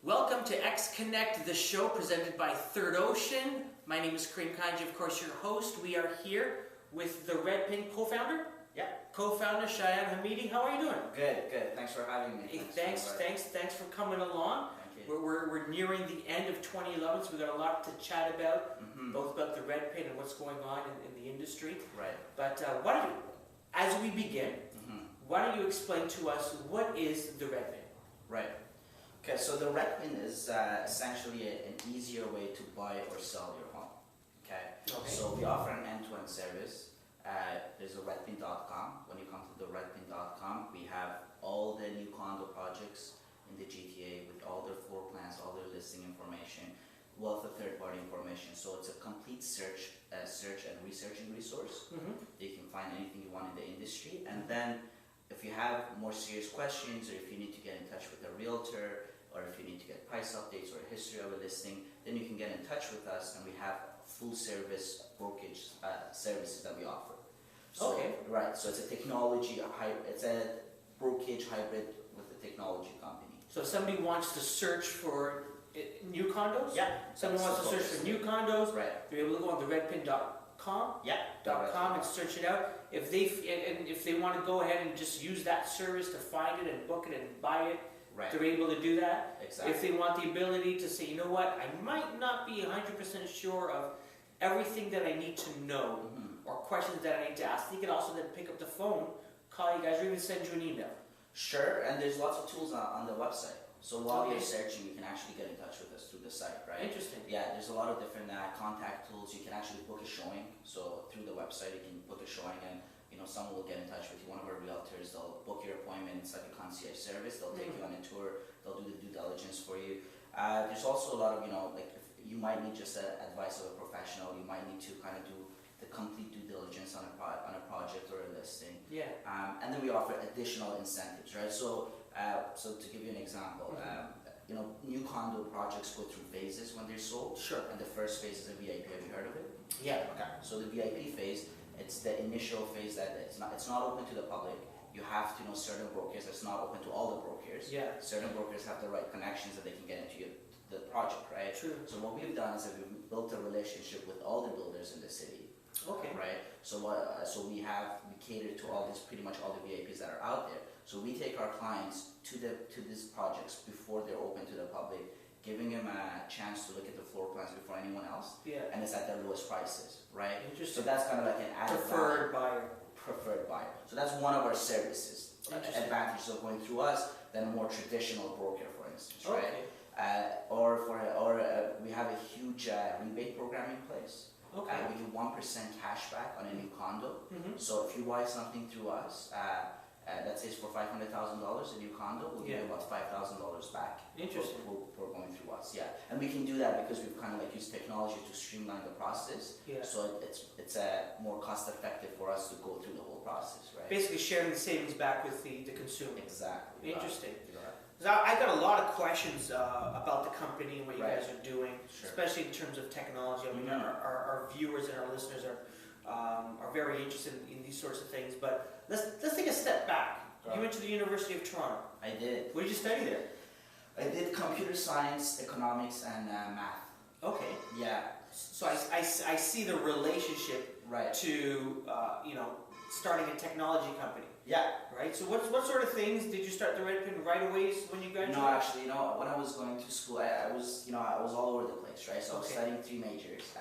Welcome to XConnect, the show presented by TheRedPin. My name is Karim Kanji, of course, your host. We are here with TheRedPin co-founder. Yeah. Co-founder Shayan Hamidi. How are you doing? Good. Thanks for having me. Thanks for coming along. Thank you. We're nearing the end of 2011, so we've got a lot to chat about, both about TheRedPin and what's going on in the industry. Right. But as we begin, why don't you explain to us what is TheRedPin? Right. Okay, so TheRedPin is essentially an easier way to buy or sell your home. Okay. So we offer an end-to-end service. There's a redpin.com. When you come to the redpin.com, we have all the new condo projects in the GTA with all their floor plans, all their listing information, wealth of third-party information. So it's a complete search and researching resource. You can find anything you want in the industry. And then if you have more serious questions, or if you need to get in touch with a realtor, or if you need to get price updates or a history of a listing, then you can get in touch with us, and we have full service brokerage services that we offer. So, right, so it's a technology, it's a brokerage hybrid with a technology company. So if somebody wants to search for new condos? Yeah. Someone wants to search for new condos? Right. They're able to go on TheRedPin.com? Yeah. .com and search it out. If they want to go ahead and just use that service to find it and book it and buy it, right, they're able to do that. Exactly. If they want the ability to say, you know what, I might not be 100% sure of everything that I need to know or questions that I need to ask, they can also then pick up the phone, call you guys, or even send you an email. Sure, and there's lots of tools on the website. So while you're searching, you can actually get in touch with us through the site, right? Interesting. Yeah, there's a lot of different contact tools. You can actually book a showing. So through the website, you can book a showing, and someone will get in touch with you. One of our realtors, they'll book your appointment. It's like a concierge service. They'll take you on a tour. They'll do the due diligence for you. There's also a lot of like if you might need just advice of a professional. You might need to kind of do the complete due diligence on a project or a listing. Yeah. And then we offer additional incentives, right? So to give you an example, new condo projects go through phases when they're sold. Sure. And the first phase is a VIP. Have you heard of it? Yeah. Okay. So the VIP phase, it's the initial phase that it's not open to the public. You have to know certain brokers. It's not open to all the brokers. Yeah. Certain brokers have the right connections that they can get into the project, right? True. So what we've done is that we've built a relationship with all the builders in the city. Okay. Right. So we cater to pretty much all the VIPs that are out there. So we take our clients to these projects before they're open to the public, giving them a chance to look at the floor plans before anyone else. Yeah. And it's at their lowest prices, right? Interesting. So that's kind of like an added preferred buyer. Preferred buyer. So that's one of our services. Advantages of going through us than a more traditional broker, for instance, right? Okay. We have a huge rebate program in place. Okay. We do 1% cash back on a new condo. So if you buy something through us, let's say it's for $500,000 a new condo, we'll give you about $5,000 back. Interesting. For going through us, yeah. And we can do that because we've kind of used technology to streamline the process. Yeah. So it's more cost effective for us to go through the whole process, right? Basically sharing the savings back with the consumer. Exactly. Interesting. Right. I got a lot of questions about the company and what you guys are doing, especially in terms of technology. I mean, our viewers and our listeners are very interested in these sorts of things. But let's take a step back. You went to the University of Toronto. I did. What did you study there? I did computer science, economics, and math. Okay. Yeah. So I see the relationship to starting a technology company. Yeah. Right. So what sort of things did you start TheRedPin right away when you graduated? No, actually, when I was going to school, I was all over the place, right? So I was studying 3 majors.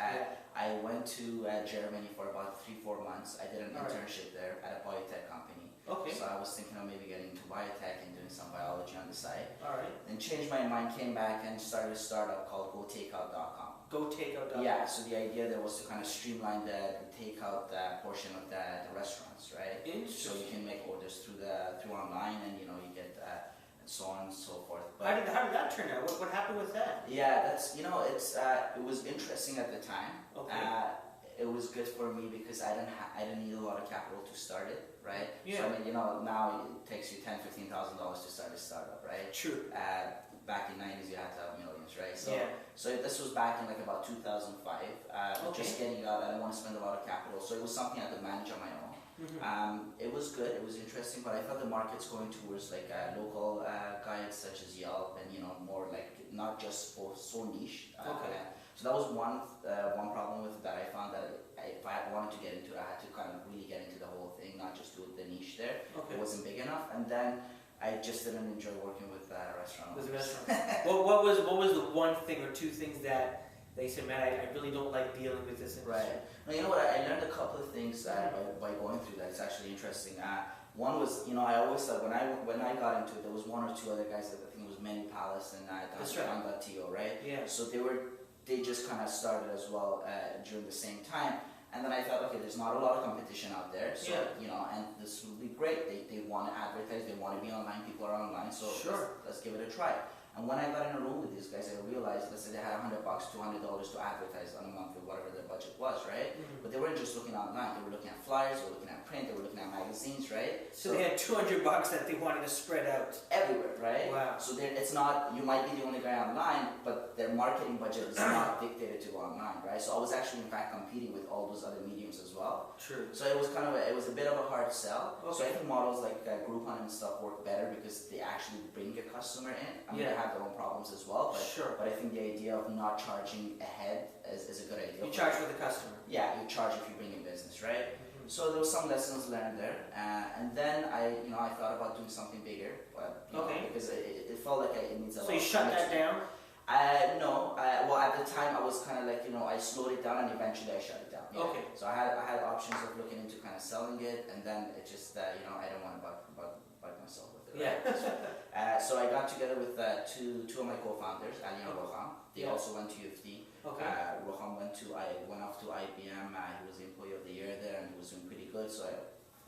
I went to Germany for about 3-4 months. I did an internship there at a biotech company. Okay. So I was thinking of maybe getting into biotech and doing some biology on the side. All right. Then changed my mind, came back and started a startup called GoTakeout.com. GoTakeout.com. Yeah, so the idea there was to kind of streamline the takeout portion of the restaurants, right? So you can make orders through online, and you get and so on and so forth. But how did that turn out? What happened with that? Yeah, that's it was interesting at the time. Okay. It was good for me because I didn't need a lot of capital to start it, right? Yeah. So I mean, now it takes you $10,000-$15,000 to start a startup, right? True. Back in the 90s, you had to have millions, right? So this was back in about 2005. Just getting out, I didn't want to spend a lot of capital, so it was something I could manage on my own. It was good, it was interesting, but I thought the market's going towards local guides such as Yelp and more not just for so niche. Okay. So that was one problem with that I found that if I wanted to get into it, I had to kind of really get into the whole thing, not just do the niche there. Okay. It wasn't big enough, and then I just didn't enjoy working with restaurants. With restaurants. what was the one thing or two things that they said, man, I really don't like dealing with this industry? Right. No, you know what? I learned a couple of things by going through that. It's actually interesting. One was, I always thought when I got into it, there was one or two other guys that I think it was Manny Palace and Tio, right? Yeah. So they just kind of started as well during the same time. And then I thought, okay, there's not a lot of competition out there, so and this will be great. They want to advertise, they want to be online, people are online, so let's give it a try. And when I got in a room with these guys, I realized, let's say they had $100, $200 to advertise on a month with whatever their budget was, right? Mm-hmm. But they weren't just looking online, they were looking at flyers, they were looking at print, they were looking at magazines, right? So they had $200 that they wanted to spread out everywhere, right? Wow. So it's not, you might be the only guy online, but their marketing budget is not dictated to go online, right? So I was actually in fact competing with all those other mediums as well. True. So it was it was a bit of a hard sell. Okay. So I think models like Groupon and stuff work better because they actually bring a customer in. I mean, they have their own problems as well, but I think the idea of not charging ahead is a good idea. You charge for the customer. Yeah, you charge if you bring in business, right? Mm-hmm. So there was some lessons learned there, and then I thought about doing something bigger, but because it felt like it needs a lot. So you shut that down? No. Well, at the time I was kind of like I slowed it down and eventually I shut it down. Yeah. Okay. So I had options of looking into kind of selling it, and then it just I didn't want to bug myself with it. Right? Yeah. So I got together with two of my co-founders, Ali and Roham. They also went to UFD. Okay. Roham went off to IBM. He was the Employee of the Year there, and he was doing pretty good. So I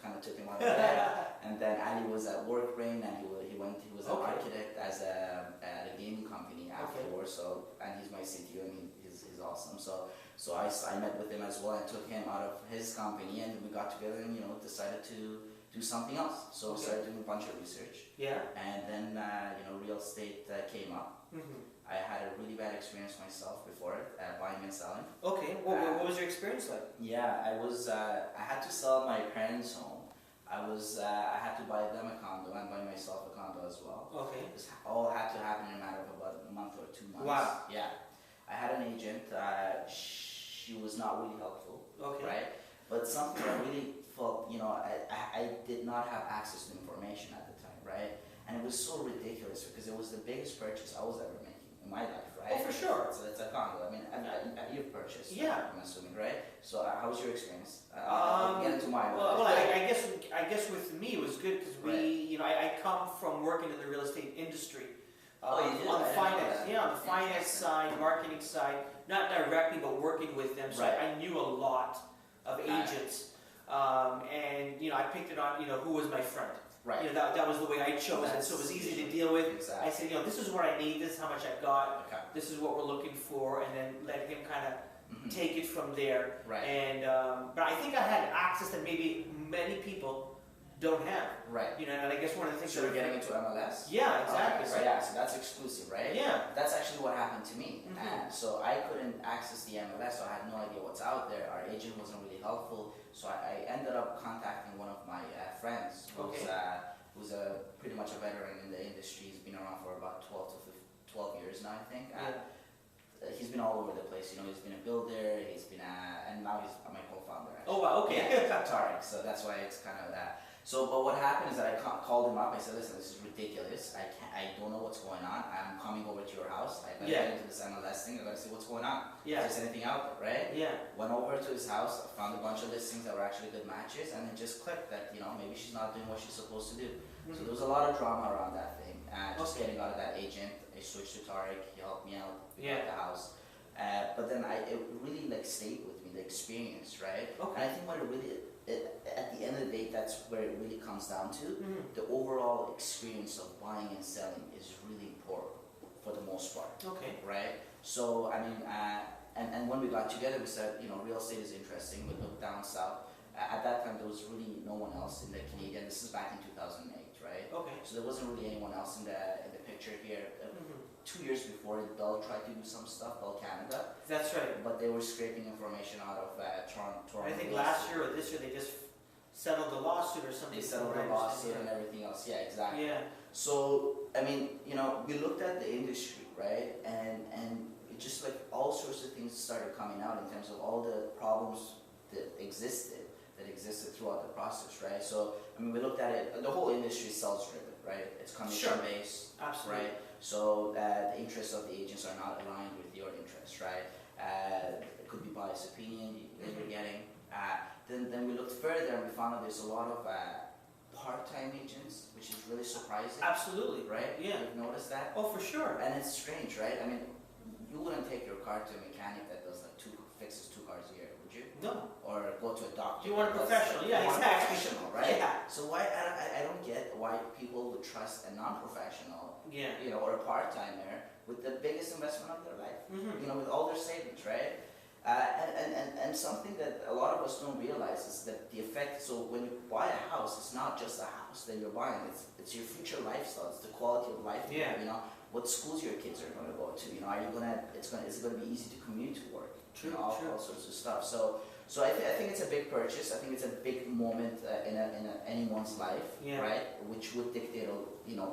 kind of took him out of there. And then Ali was at WorkBrain, and he was an architect at a gaming company afterwards. So and he's my CTO, and he's awesome. So I met with him as well and took him out of his company, and we got together and decided to do something else. So we started doing a bunch of research. Yeah. And then real estate came up. Mm-hmm. I had a really bad experience myself before it, buying and selling. Okay. What was your experience like? Yeah, I had to sell my parents' home. I had to buy them a condo and buy myself a condo as well. Okay. This all had to happen in a matter of about a month or 2 months. Wow. Yeah. I had an agent. She was not really helpful. Okay. Right. But something I really felt, I did not have access to information at the time, right? And it was so ridiculous because it was the biggest purchase I was ever making in my life, right? Oh, for sure. So it's a condo. I mean, you've purchased. Yeah. I'm assuming, right? So how was your experience? Get into mine. Well, I guess with me it was good because I come from working in the real estate industry. On the finance side, marketing side, not directly, but working with them. So I knew a lot of agents, and I picked it on who was my friend. Right. That was the way I chose it, so it was easy to deal with. Exactly. I said, this is what I need, this is how much I got, this is what we're looking for, and then let him kind of take it from there. Right. And but I think I had access that maybe many people don't have. Right. And I guess one of the things. So you're getting into MLS? Yeah, exactly. Okay, so yeah, so that's exclusive, right? Yeah. That's actually what happened to me. Mm-hmm. So I couldn't access the MLS, so I had no idea what's out there. Our agent wasn't really helpful, so I ended up contacting one of my friends who's pretty much a veteran in the industry. He's been around for about 12 years now, I think. He's been all over the place. He's been a builder. He's been and now he's my co-founder. Actually. Oh wow, okay. Yeah, Tarek. So that's why it's kind of that. So, but what happened is that I called him up. I said, "Listen, this is ridiculous. I don't know what's going on. I'm coming over to your house. I gotta get into this MLS thing. I gotta see what's going on. Yeah. Is there anything out there, right? Yeah. Went over to his house. Found a bunch of listings that were actually good matches, and it just clicked that maybe she's not doing what she's supposed to do. Mm-hmm. So there was a lot of drama around that thing. Just getting out of that agent. I switched to Tarek. He helped me out at the house. But then it really stayed with me, the experience, right? Okay. And I think what at the end of the day, that's where it really comes down to. Mm-hmm. The overall experience of buying and selling is really important for the most part. Okay. Right? So, I mean, and when we got together, we said, real estate is interesting. We looked down south. At that time, there was really no one else in the Canadian. This is back in 2008, right? Okay. So there wasn't really anyone else in the picture here. 2 years before, Bell tried to do some stuff, Bell Canada. That's right. But they were scraping information out of Toronto. I think last year or this year they just settled the lawsuit or something. They settled the lawsuit and everything else. Yeah, exactly. Yeah. So I mean, we looked at the industry, right? And it just like all sorts of things started coming out in terms of all the problems that existed throughout the process, right? So, I mean, we looked at it, the whole industry is sales-driven, right? It's commission-based, right? So the interests of the agents are not aligned with your interests, right? It could be biased opinion that you're getting. Then we looked further and we found out there's a lot of part-time agents, which is really surprising. Absolutely. Right? Yeah. You've noticed that? Oh, for sure. And it's strange, right? I mean, you wouldn't take your car to a mechanic that does like fixes 2 cars a year, would you? No. Or go to a doctor. You want a professional, yeah, exactly. Professional, right? Yeah. So I don't get why people would trust a non-professional, yeah, or a part-timer with the biggest investment of their life, with all their savings, right? And something that a lot of us don't realize is that the effect. So when you buy a house, it's not just a house that you're buying. It's your future lifestyle. It's the quality of life. Yeah. What schools your kids are going to go to. Are you gonna? Is it going to be easy to commute to work? True. All sorts of stuff. So I think it's a big purchase. I think it's a big moment in anyone's life, right? Which would dictate,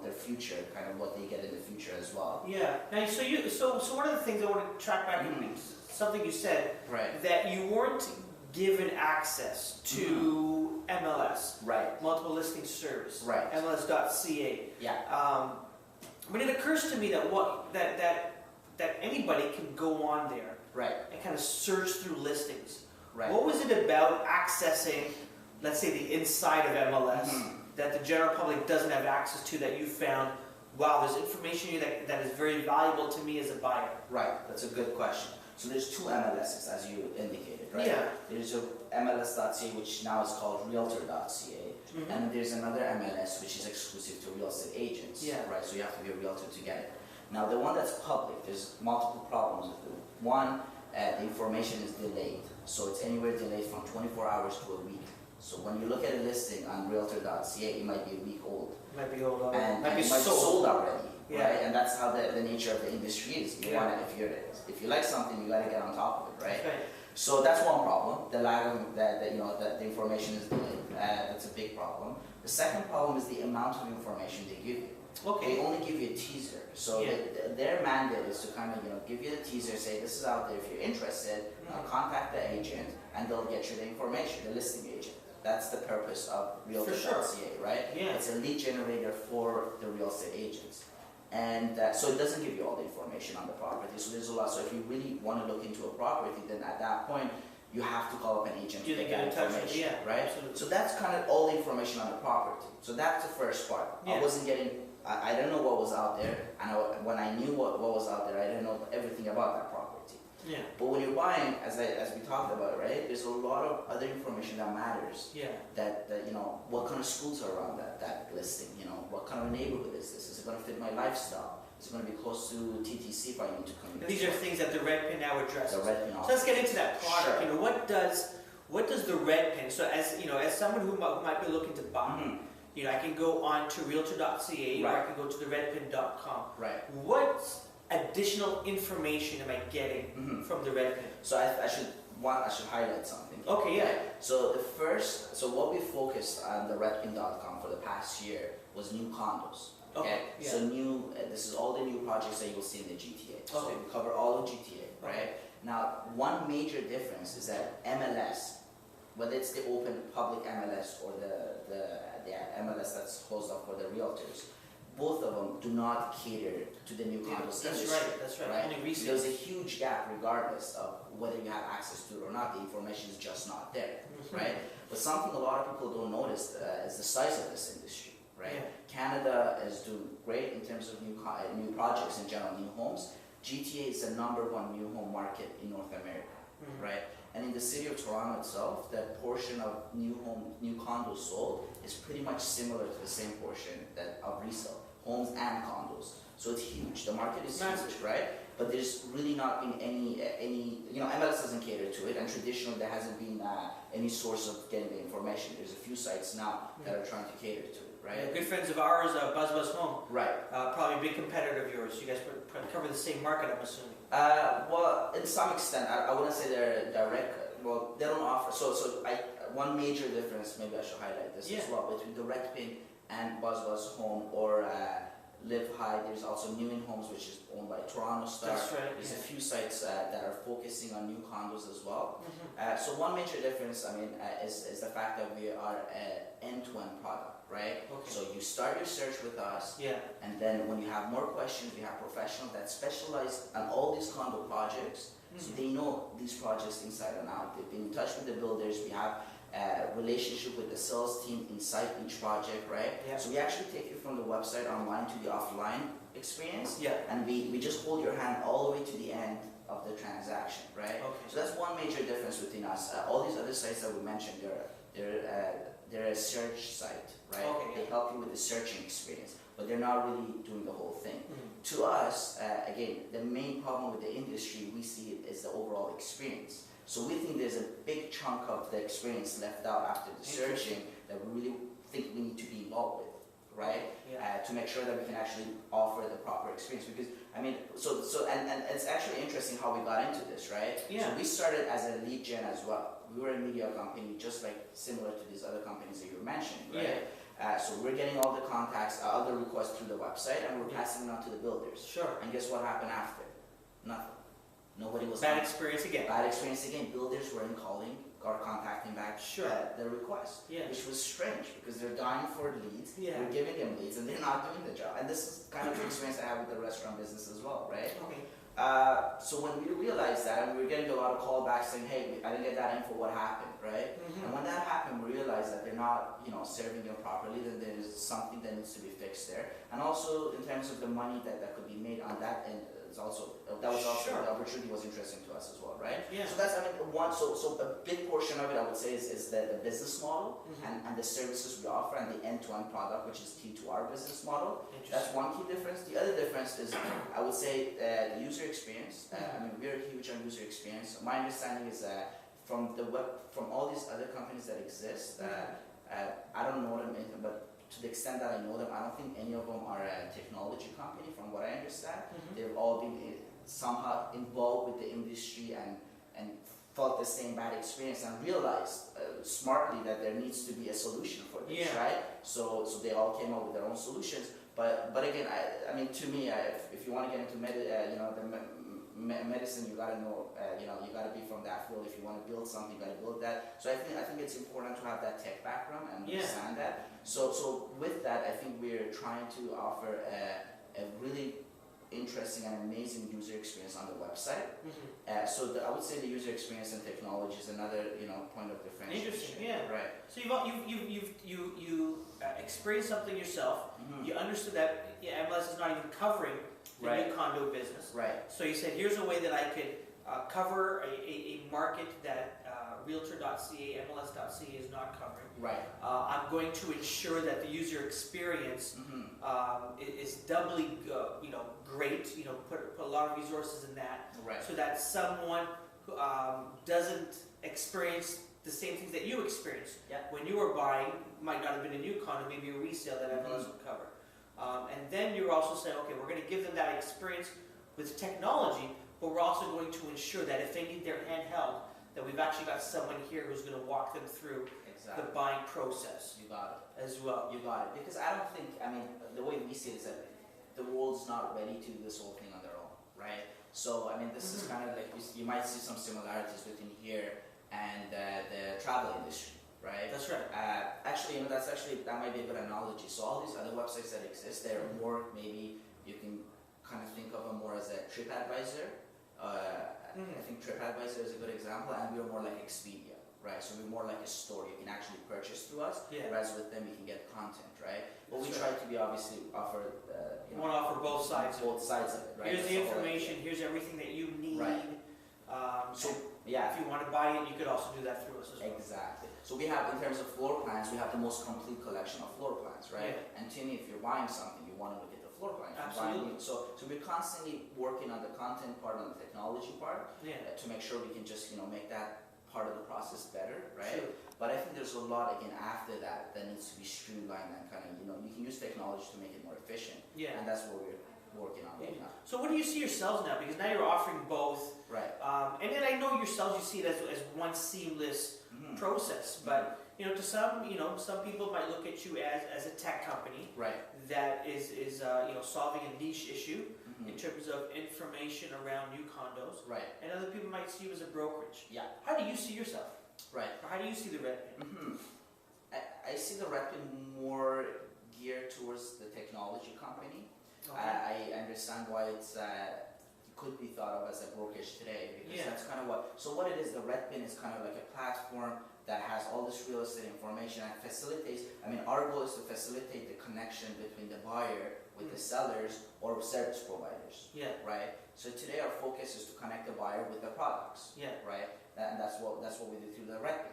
their future, kind of what they get in the future as well. Yeah. Now, so one of the things I want to track back, something you said, right? That you weren't given access to MLS, right? Multiple Listing Service, right? MLS.ca. Yeah. But it occurs to me that anybody can go on there, right, and kind of search through listings. Right. What was it about accessing, let's say, the inside of MLS that the general public doesn't have access to that you found, wow, there's information here that is very valuable to me as a buyer? Right, that's a good question. So there's 2 MLSs, as you indicated, right? Yeah. There's a MLS.ca, which now is called Realtor.ca, and there's another MLS, which is exclusive to real estate agents, right? So you have to be a realtor to get it. Now, the one that's public, there's multiple problems with it. One, the information is delayed. So it's anywhere delayed from 24 hours to a week. So when you look at a listing on Realtor.ca, it might be a week old. It might be old already. And might be it might be sold already, right? And that's how the nature of the industry is. You want to, if you like something, you got to get on top of it, right? That's right. So that's one problem. The lack of that the information is delayed. That's a big problem. The second problem is the amount of information they give you. Okay. They only give you a teaser. So their mandate is to kind of give you the teaser, say this is out there. If you're interested, contact the agent, and they'll get you the information, the listing agent. That's the purpose of Realtor.ca, right? Yeah. It's a lead generator for the real estate agents. And so it doesn't give you all the information on the property. So there's a lot. So if you really want to look into a property, then at that point, you have to call up an agent to get that information, right? Absolutely. So that's kind of all the information on the property. So that's the first part. I wasn't getting, I didn't know what was out there, and when I knew what was out there, I didn't know everything about that property. Yeah. But when you're buying, as we talked about, right, there's a lot of other information that matters. Yeah. That what kind of schools are around that listing, what kind of neighborhood is this? Is it going to fit my lifestyle? Is it going to be close to TTC if I need to commute? These are things that the TheRedPin now addresses. The TheRedPin. So let's get into that product. Sure. What does the TheRedPin? So as someone who might be looking to buy, I can go on to Realtor.ca, or I can go to TheRedPin.com. Right. What additional information am I getting from the TheRedPin? So I should highlight something. Okay, yeah. So what we focused on TheRedPin.com for the past year was new condos. Okay. Yeah. So this is all the new projects that you will see in the GTA. So Okay. we cover all of GTA, right? Now, one major difference is that MLS, whether it's the open public MLS or the MLS that's closed off for the realtors, both of them do not cater to the new condos industry. That's right. Only recently. There's a huge gap regardless of whether you have access to it or not. The information is just not there, right? But something a lot of people don't notice is the size of this industry, right? Yeah. Canada is doing great in terms of new projects in general, new homes. GTA is the #1 new home market in North America, right? And in the city of Toronto itself, that portion of new condos sold is pretty much similar to the same portion of resale, homes and condos. So it's huge. The market is huge, right? But there's really not been any MLS doesn't cater to it, and traditionally there hasn't been any source of getting the information. There's a few sites now that are trying to cater to it, right? Yeah, good friends of ours, Buzz Home. Right. Probably a big competitor of yours. You guys cover the same market, I'm assuming. Well, in some extent, I wouldn't say they're direct. Well, they don't offer. One major difference, maybe I should highlight this as well, between TheRedPin and Buzz Home or Live High. There's also New In Homes, which is owned by Toronto Star. That's right. There's a few sites that are focusing on new condos as well. So one major difference, is the fact that we are an end-to-end product, right? Okay. So you start your search with us, Yeah. and then when you have more questions, we have professionals that specialize on all these condo projects. So they know these projects inside and out. They've been in touch with the builders. We have a relationship with the sales team inside each project, right? Yeah. So we actually take you from the website online to the offline experience, Yeah. and we just hold your hand all the way to the end of the transaction, right? Okay. So that's one major difference between us. All these other sites that we mentioned, they're a search site, right? Okay, yeah. They help you with the searching experience, but they're not really doing the whole thing. To us, again, the main problem with the industry we see is the overall experience. So we think there's a big chunk of the experience left out after the searching that we really think we need to be involved with, right? Yeah. To make sure that we can actually offer the proper experience. Because and it's actually interesting how we got into this, right? Yeah. So we started as a lead gen as well. We were a media company, just like similar to these other companies that you were mentioning, right? So we're getting all the contacts, all the requests through the website, and we're passing them on to the builders. Sure. And guess what happened after? Nothing. Nobody was Bad experience again. Bad experience again. Builders weren't calling or contacting back the request, which was strange because they're dying for leads. Yeah. We're giving them leads, and they're not doing the job. And this is kind of the experience I have with the restaurant business as well, right? Okay. So when we realized that, and we were getting a lot of callbacks saying, "Hey, I didn't get that info. What happened?" Right? And when that happened, we realized that they're not, serving you properly. Then there's something that needs to be fixed there. And also in terms of the money that could be made on that end, that was also the opportunity was interesting to us as well, right? Yeah. So that's one. So a big portion of it, I would say, is the business model and the services we offer and the end-to-end product, which is key to our business model. That's one key difference. The other difference is, I would say, the user experience. We're huge on user experience. My understanding is that from all these other companies that exist, I don't know them, but to the extent that I know them, I don't think any of them are a technology company, from what I understand. They've all been somehow involved with the industry and felt the same bad experience and realized smartly that there needs to be a solution for this, right? So they all came up with their own solutions. But again, to me, if you want to get into medicine, you gotta know, you gotta be from that field. If you want to build something, you gotta build that. So I think it's important to have that tech background and understand that. So with that, I think we're trying to offer a really interesting and amazing user experience on the website. So I would say the user experience and technology is another point of differentiation. Interesting, yeah. Right. So you experienced something yourself. You understood that MLS is not even covering the new condo business. Right. So you said, here's a way that I could cover a market that Realtor.ca, MLS.ca is not covering. Right. I'm going to ensure that the user experience is doubly, great. Put a lot of resources in that, so that someone who doesn't experience the same things that you experienced when you were buying, might not have been a new condo, maybe a resale that MLS would cover. And then you're also saying, okay, we're going to give them that experience with technology, but we're also going to ensure that if they need their handheld, that we've actually got someone here who's going to walk them through the buying process. You got it. As well. You got it. Because I don't think, the way we see it is that the world's not ready to do this whole thing on their own, right? So, this is kind of like, you might see some similarities between here and the travel industry, right? That's right. That might be a good analogy. So all these other websites that exist, they're more, maybe you can kind of think of them more as a TripAdvisor. I think TripAdvisor is a good example, and we're more like Expedia, right? So we're more like a store you can actually purchase through us, whereas with them you can get content, right? But we try to be obviously offer, you want to offer both sides. Both sides of it, right? Here's the information. Here's everything that you need. Right. If you want to buy it, you could also do that through us as well. Exactly. So we have, in terms of floor plans, we have the most complete collection of floor plans, right? And to me, if you're buying something, you want to look at the floor plan. Absolutely. So we're constantly working on the content part, on the technology part, to make sure we can just make that part of the process better, right? Sure. But I think there's a lot again after that needs to be streamlined and kind of you can use technology to make it more efficient. And that's what we're working on right now. So what do you see yourselves now? Because now you're offering both. Right. And then I know yourselves, you see it as one seamless process. But to some people might look at you as a tech company, right, that is solving a niche issue in terms of information around new condos, right, and other people might see you as a brokerage. yeah, How do you see yourself? right. Or how do you see the RedPin? I see the RedPin more geared towards the technology company. Okay. I understand why it could be thought of as a brokerage today, because that's kind of what it is. The RedPin is kind of like a platform that has all this real estate information and facilitates. I mean, our goal is to facilitate the connection between the buyer with the sellers or service providers. Yeah. Right. So today our focus is to connect the buyer with the products. Yeah. Right. And that's what we do through the RedPin.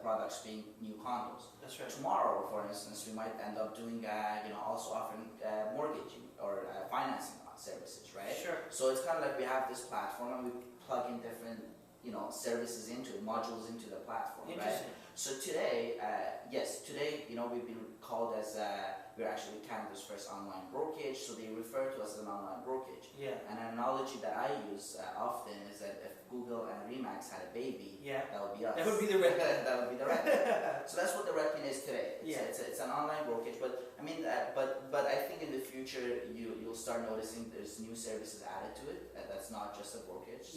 Products being new condos. That's right. Tomorrow, for instance, we might end up doing also offering mortgaging or financing services. Right. Sure. So it's kind of like we have this platform and we plug in different services into it, modules into the platform. Right. So today, today we've been called as we're actually Canada's first online brokerage, so they refer to us as an online brokerage. Yeah. And an analogy that I use often is that if Google and Remax had a baby, that would be us. That would be the RedPin. That would be the RedPin. So that's what the RedPin is today. It's an online brokerage, but I mean, but I think in the future you'll start noticing there's new services added to it. That's not just a brokerage.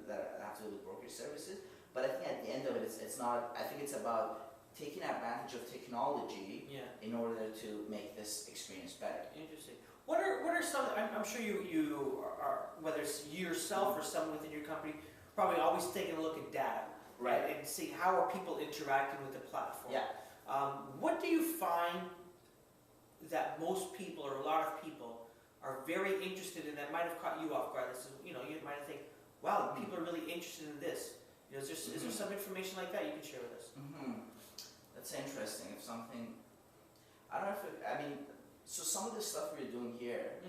That have to do with brokerage services. But I think at the end of it, it's not. I think it's about taking advantage of technology in order to make this experience better. Interesting. What are some? I'm sure you are, whether it's you yourself or someone within your company, probably always taking a look at data, right, and seeing how are people interacting with the platform. Yeah. What do you find that most people or a lot of people are very interested in that might have caught you off guard? This is, you might think, wow, people are really interested in this. Is there some information like that you can share with us? That's interesting. If something, I don't know if so some of the stuff we're doing here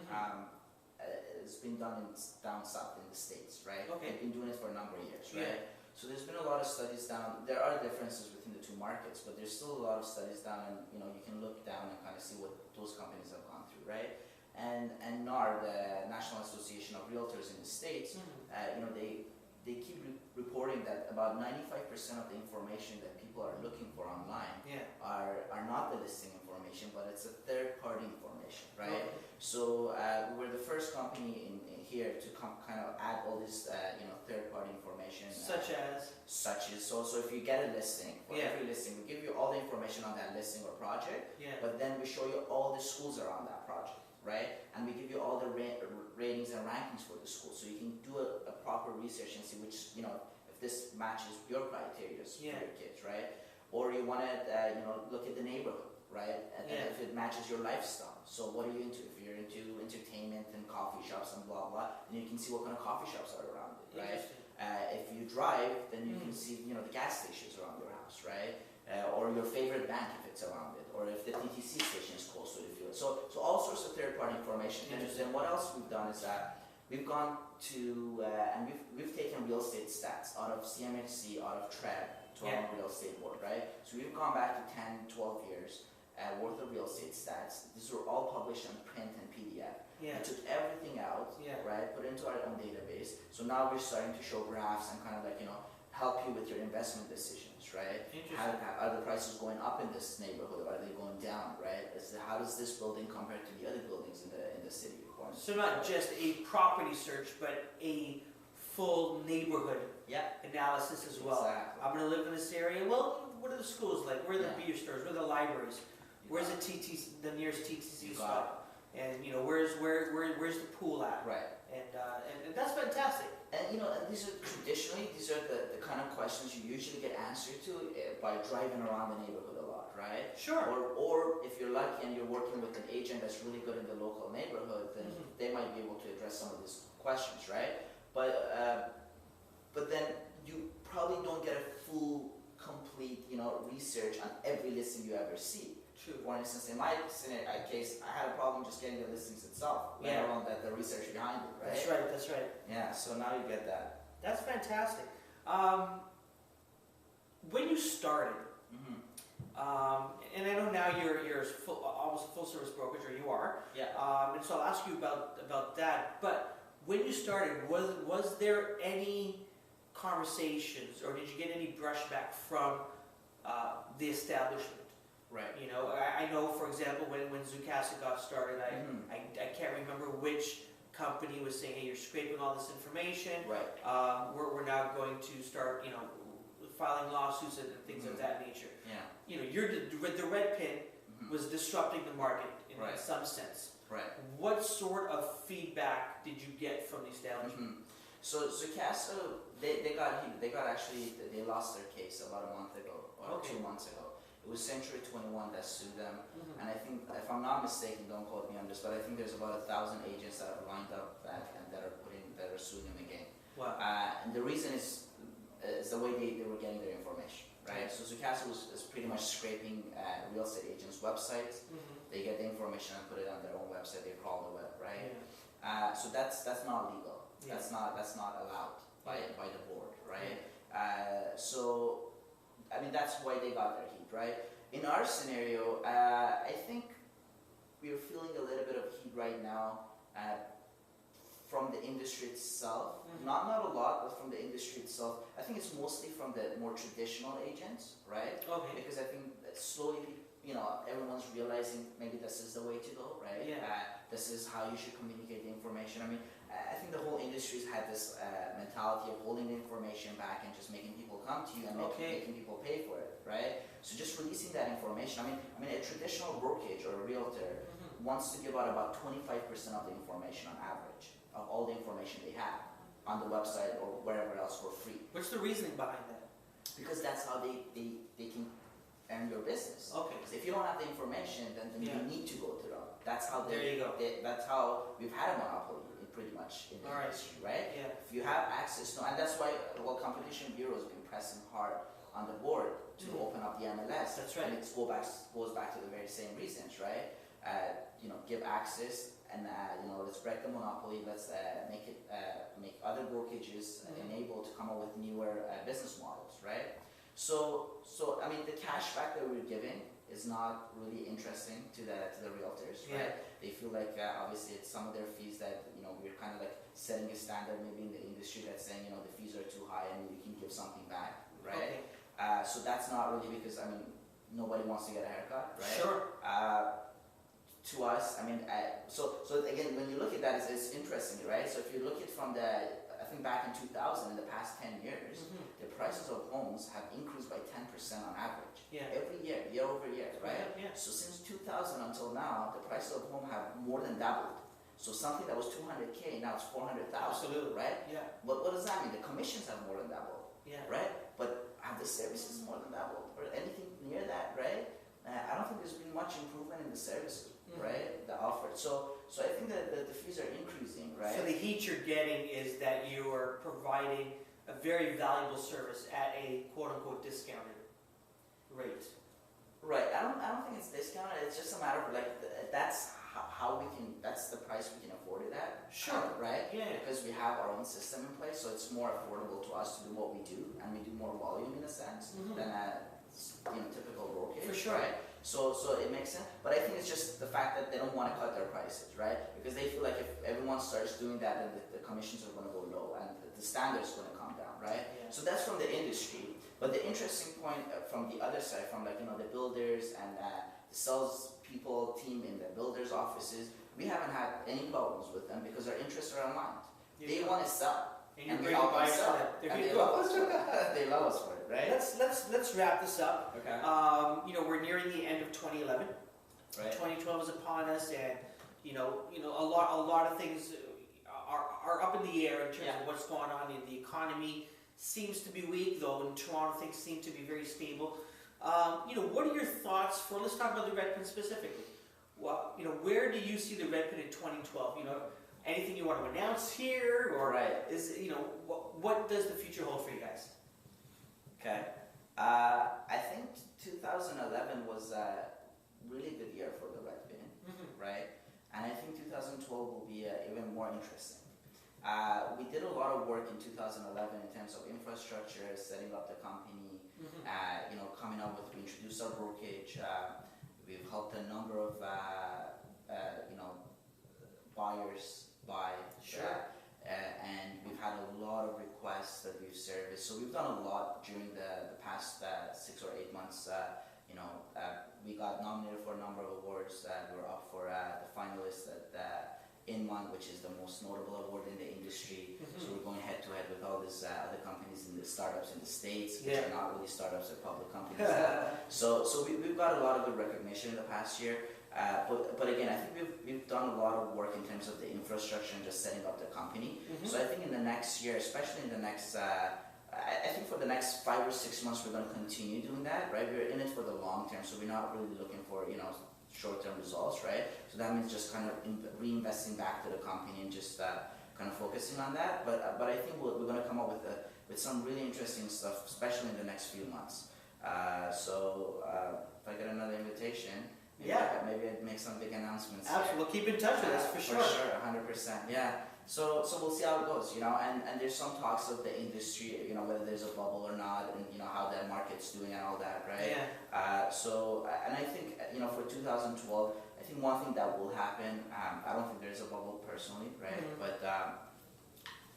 has been done down south in the States, right? Okay. They've been doing it for a number of years, right? So there's been a lot of studies down. There are differences within the two markets, but there's still a lot of studies down, and you can look down and kind of see what those companies have gone through, right? And NAR, the National Association of Realtors in the States, they keep reporting that about 95% of the information that people are looking for online are not the listing information, but it's a third-party information, right? So we were the first company in here to kind of add all this, third-party information. Such as, so if you get a listing, for every listing, we give you all the information on that listing or project, but then we show you all the schools around that project, right? And we give you all the ratings and rankings for the school, so you can do a proper research and see which, if this matches your criteria for your kids, right? Or you want to, look at the neighborhood, right? And if it matches your lifestyle. So what are you into? If you're into entertainment and coffee shops and blah, blah, then you can see what kind of coffee shops are around it, right? If you drive, then you can see, the gas stations around your house, right? Or your favorite bank if it's around it, or if the TTC station is close to the field. So all sorts of third-party information. And then what else we've done is that we've gone to, and we've taken real estate stats out of CMHC, out of TRED, Toronto Real Estate Board, right? So we've gone back to 10, 12 years worth of real estate stats. These were all published in print and PDF. We took everything out, right, put it into our own database. So now we're starting to show graphs and kind of like, help you with your investment decisions, right? Are the prices going up in this neighborhood, or are they going down, right? How does this building compare to the other buildings in the city? So not just a property search, but a full neighborhood analysis as well. Exactly. I'm going to live in this area. Well, what are the schools like? Where are the beer stores? Where are the libraries? Where's the nearest TTC stop? And where's the pool at? Right. And that's fantastic. And these are the kind of questions you usually get answered to by driving around the neighborhood a lot, right? Sure. Or if you're lucky and you're working with an agent that's really good in the local neighborhood, then they might be able to address some of these questions, right? But then you probably don't get a full, complete, research on every listing you ever see. True. For instance, in my case, I had a problem just getting the listings itself, let alone the research behind it, right? That's right. Yeah, so now you get that. That's fantastic. When you started, and I know now you're almost a full service brokerage, or you are. And so I'll ask you about that. But when you started, was there any conversations, or did you get any brushback from the establishment. Right. You know, I know, for example, when Zoocasa got started, I can't remember which company was saying, hey, you're scraping all this information. Right. We're now going to start, you know, filing lawsuits and things of that nature. Yeah. You know, the RedPin was disrupting the market in some sense. Right. What sort of feedback did you get from the establishment? So Zoocasa, they lost their case about a month ago or 2 months ago. It was Century 21 that sued them, and I think, if I'm not mistaken, don't quote me on this, but I think there's about 1,000 agents that have lined up that are suing them again. Wow. And the reason is the way they were getting their information, right? So Zoocasa is pretty much scraping real estate agents' websites. They get the information and put it on their own website. They crawl the web, right? Yeah. So that's not legal. Yeah. That's not allowed by the board, right? So I mean, that's why they got their heat, right? In our scenario, I think we're feeling a little bit of heat right now from the industry itself. Not a lot, but from the industry itself. I think it's mostly from the more traditional agents, right? Okay. Because I think that slowly, you know, everyone's realizing maybe this is the way to go, right? Yeah. This is how you should communicate the information. I mean, I think the whole industry's had this mentality of holding the information back and just making people come to you and making people pay for it, right? So just releasing that information. I mean, a traditional brokerage or a realtor wants to give out about 25% of the information on average, of all the information they have on the website or wherever else for free. What's the reasoning behind that? Because that's how they can earn your business. Okay. Because if you don't have the information, then you need to go to them. That's how that's how we've had a monopoly pretty much in the industry, right? Yeah. If you have access to, and that's why Competition Bureau has been pressing hard on the board to open up the MLS. That's right. And it goes back to the very same reasons, right? You know, give access and you know, let's break the monopoly. Let's make other brokerages enabled to come up with newer business models, right? So I mean, the cash back that we're giving is not really interesting to the realtors, right? They feel like obviously it's some of their fees that, you know, we're kind of like setting a standard maybe in the industry that's saying, you know, the fees are too high and we can give something back, right? Okay. So that's not really, because I mean, nobody wants to get a haircut, right? Sure. To us, I mean, so again, when you look at that, it's interesting, right? So if you look at from I think back in 2000, in the past 10 years, the prices of homes have increased by 10% on average. Yeah. Every year, year over year, right? Yeah. So since 2000 until now, the prices of home have more than doubled. So something that was 200K, now it's 400,000. Absolutely. Right? Yeah. But what does that mean? The commissions have more than doubled. Yeah. Right? But have the services more than doubled? Or anything near that, right? I don't think there's been much improvement in the services, right? The offered. So I think that the fees are increasing, right? So the heat you're getting is that you are providing a very valuable service at a quote-unquote discounted rate. Right. I don't think it's discounted. It's just a matter of like that's how we can. That's the price we can afford it at. Sure. Right. Yeah. Because we have our own system in place, so it's more affordable to us to do what we do, and we do more volume in a sense than a typical brokerage. For sure. Right? So it makes sense. But I think it's just the fact that they don't want to cut their prices, right? Because they feel like if everyone starts doing that, then the commissions are going to go low and the standards are going to come down, right? Yeah. So that's from the industry. But the interesting point from the other side, from like, you know, the builders and the sales people team in the builders' offices, we haven't had any problems with them because our interests are aligned. They want to sell. And we help them sell it. And they love us for it. They love us for it, right? Let's wrap this up. Okay. You know, we're nearing the end of 2011. Right. 2012 is upon us, and you know, a lot of things are up in the air in terms of what's going on in the economy. Seems to be weak, though in Toronto things seem to be very stable. You know, what are your thoughts for? Let's talk about the RedPin specifically. Well, you know, where do you see the RedPin in 2012? You know. Anything you want to announce here, or is, you know, what does the future hold for you guys? Okay, I think 2011 was a really good year for the RedPin, right? And I think 2012 will be even more interesting. We did a lot of work in 2011 in terms of infrastructure, setting up the company, you know, coming up with, we introduced our brokerage. We've helped a number of, you know, buyers buy, and we've had a lot of requests that we've service. So we've done a lot during the past 6 or 8 months. We got nominated for a number of awards. We were up for the finalists at InMon, which is the most notable award in the industry. So we're going head to head with all these other companies in the startups in the States, which are not really startups, they're public companies. So we've got a lot of good recognition in the past year. But again, I think we've done a lot of work in terms of the infrastructure and just setting up the company. So I think in the next year, especially in the next, I think for the next 5 or 6 months, we're going to continue doing that, right? We're in it for the long term, so we're not really looking for, short-term results, right? So that means just kind of reinvesting back to the company and just kind of focusing on that. But I think we're going to come up with some really interesting stuff, especially in the next few months. So if I get another invitation, maybe I'd make some big announcements. Absolutely, we'll keep in touch with us for sure. For sure, 100%. Yeah. So we'll see how it goes, and there's some talks of the industry, whether there's a bubble or not, and how the market's doing and all that, right? And I think, for 2012, I think one thing that will happen, I don't think there's a bubble personally, right? But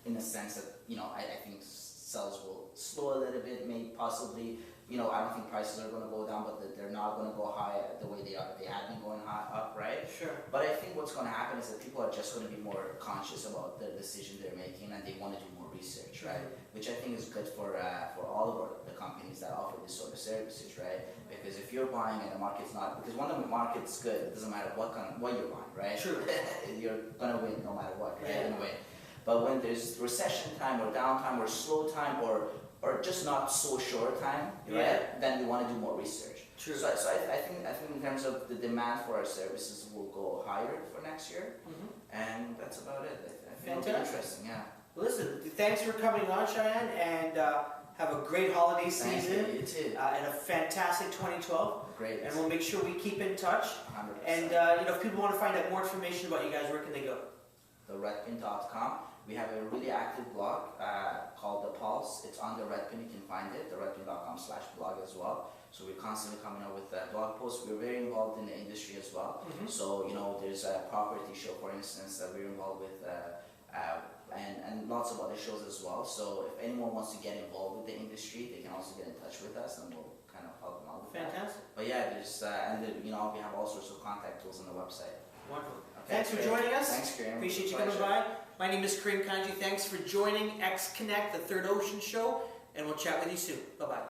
in the sense that, I think sales will slow a little bit, maybe possibly. I don't think prices are going to go down, but they're not going to go high the way they are. They have been going up, right? Sure. But I think what's going to happen is that people are just going to be more conscious about the decision they're making, and they want to do more research, right? Which I think is good for all of the companies that offer this sort of services, right? Because if you're buying and the market's not, because when the market's good, it doesn't matter what you're buying, right? True. You're going to win no matter what, right? In a way. But when there's recession time or downtime or slow time or just not so short time, right? Then we want to do more research. True. So I think in terms of the demand for our services will go higher for next year, and that's about it. I think it'll be interesting, yeah. Well, listen, thanks for coming on, Shayan, and have a great holiday season. You too. And a fantastic 2012. Great. And we'll make sure we keep in touch. 100%. And if people want to find out more information about you guys, where can they go? TheRedPin.com. We have a really active blog called The Pulse. It's on TheRedPin. You can find it, TheRedPin.com/blog as well. So we're constantly coming up with blog posts. We're very involved in the industry as well. So, there's a property show, for instance, that we're involved with, and lots of other shows as well. So if anyone wants to get involved with the industry, they can also get in touch with us, and we'll kind of help them out with Fantastic. that. But yeah, there's, we have all sorts of contact tools on the website. Wonderful. Okay, Thanks for joining us. Thanks, Karim. Appreciate you coming by. My name is Karim Kanji. Thanks for joining XConnect, the Third Ocean Show, and we'll chat with you soon. Bye-bye.